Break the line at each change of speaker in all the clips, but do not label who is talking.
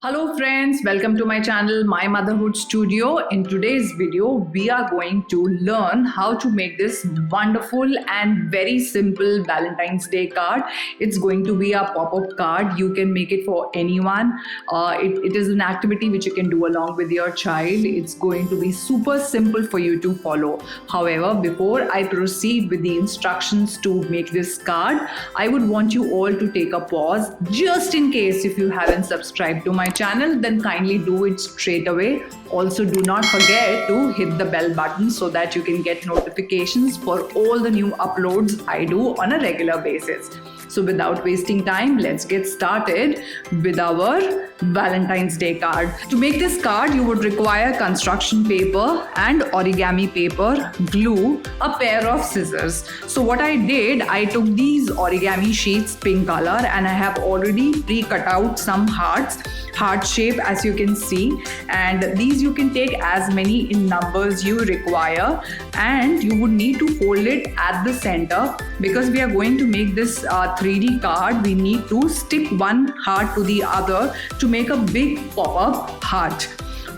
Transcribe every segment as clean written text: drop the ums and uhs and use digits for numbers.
Hello friends, welcome to my channel My Motherhood Studio. In today's video, we are going to learn how to make this wonderful and very simple Valentine's Day card. It's going to be a pop-up card. You can make it for anyone. It is an activity which you can do along with your child. It's going to be super simple for you to follow. However, before I proceed with the instructions to make this card, I would want you all to take a pause just in case if you haven't subscribed to my channel, then kindly do it straight away. Also, do not forget to hit the bell button so that you can get notifications for all the new uploads I do on a regular basis. So without wasting time, let's get started with our Valentine's Day card. To make this card, you would require construction paper and origami paper, glue, a pair of scissors. So what I did, I took these origami sheets, pink color, and I have already pre-cut out some hearts, heart shape as you can see. And these you can take as many in numbers you require. And you would need to fold it at the center because we are going to make this 3D card. We need to stick one heart to the other to make a big pop-up heart.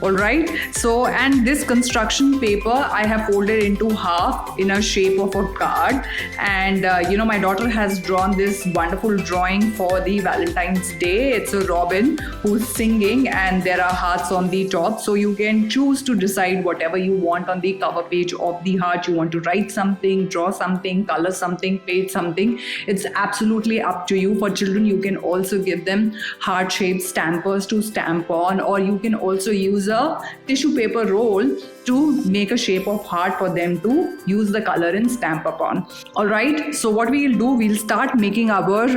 Alright, so and this construction paper I have folded into half in a shape of a card, and my daughter has drawn this wonderful drawing for the Valentine's Day. It's a robin who's singing and there are hearts on the top, so you can choose to decide whatever you want on the cover page of the heart. You want to write something, draw something, color something, paint something. It's absolutely up to you. For children, you can also give them heart-shaped stampers to stamp on, or you can also use a tissue paper roll to make a shape of heart for them to use the color and stamp upon. All right, so what we'll do, we'll start making our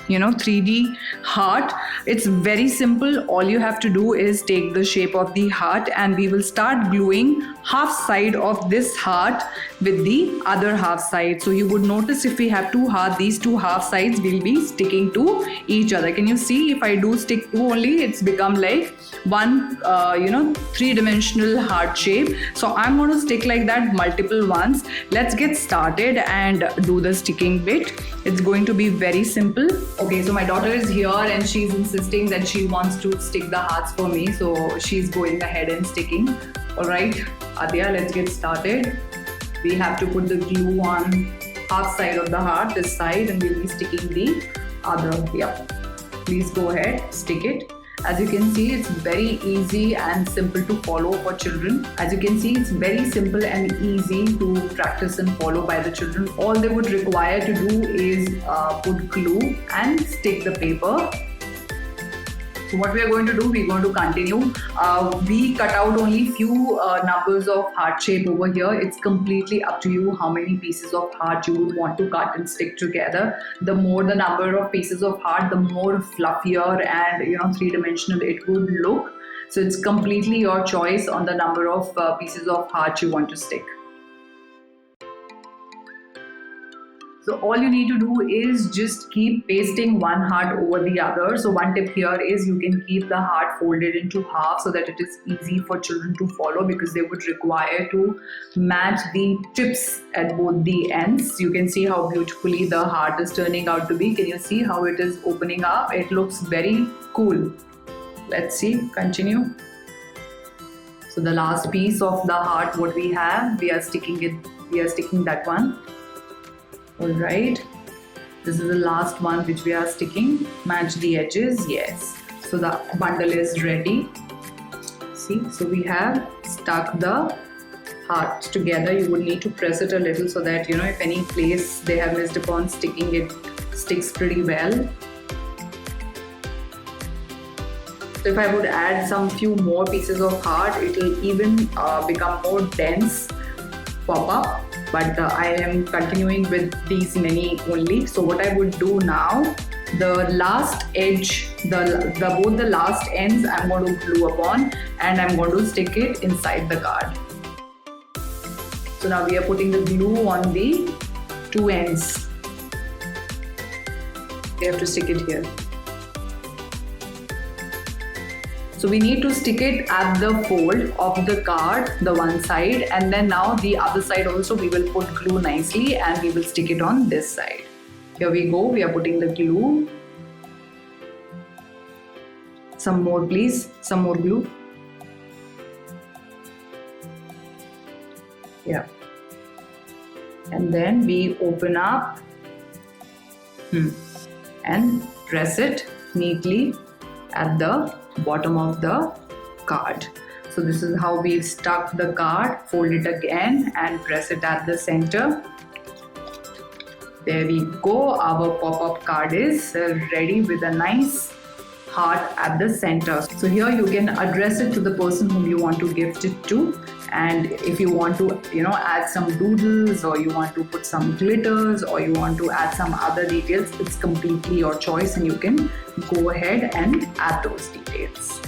3D heart. It's very simple. All you have to do is take the shape of the heart and we will start gluing half side of this heart with the other half side. So you would notice if we have two hearts, these two half sides will be sticking to each other. Can you see? If I do stick two only, it's become like one three-dimensional heart shape. So I'm going to stick like that multiple ones. Let's get started and do the sticking bit. It's going to be very simple. Okay, so my daughter is here and she's insisting that she wants to stick the hearts for me. So she's going ahead and sticking. All right, Adya, let's get started. We have to put the glue on half side of the heart, this side, and we'll be sticking the other. Yep. Please go ahead, stick it. As you can see, it's very easy and simple to follow for children. As you can see, it's very simple and easy to practice and follow by the children. All they would require to do is put glue and stick the paper. So what we are going to do, we're going to continue. We cut out only few numbers of heart shape over here. It's completely up to you how many pieces of heart you would want to cut and stick together. The more the number of pieces of heart, the more fluffier and three-dimensional it would look. So it's completely your choice on the number of pieces of heart you want to stick. So all you need to do is just keep pasting one heart over the other. So one tip here is you can keep the heart folded into half so that it is easy for children to follow because they would require to match the tips at both the ends. You can see how beautifully the heart is turning out to be. Can you see how it is opening up? It looks very cool. Let's see, continue. So the last piece of the heart, what we have, we are sticking that one. Alright, this is the last one which we are sticking. Match the edges, yes. So the bundle is ready. See, so we have stuck the heart together. You would need to press it a little so that if any place they have missed upon sticking, it sticks pretty well. So if I would add some few more pieces of heart, it will even become more dense pop up. But I am continuing with these many only. So what I would do now, the last edge, both the last ends I'm going to glue upon and I'm going to stick it inside the card. So now we are putting the glue on the two ends. We have to stick it here. So we need to stick it at the fold of the card, the one side, and then now the other side also we will put glue nicely and we will stick it on this side. Here we go, we are putting the glue. Some more please, some more glue. Yeah. And then we open up and press it neatly at the bottom of the card. So this is how we've stuck the card. Fold it again and press it at the center. There we go. Our pop-up card is ready with a nice heart at the center. So here you can address it to the person whom you want to gift it to. And if you want to, add some doodles, or you want to put some glitters, or you want to add some other details, it's completely your choice and you can go ahead and add those details.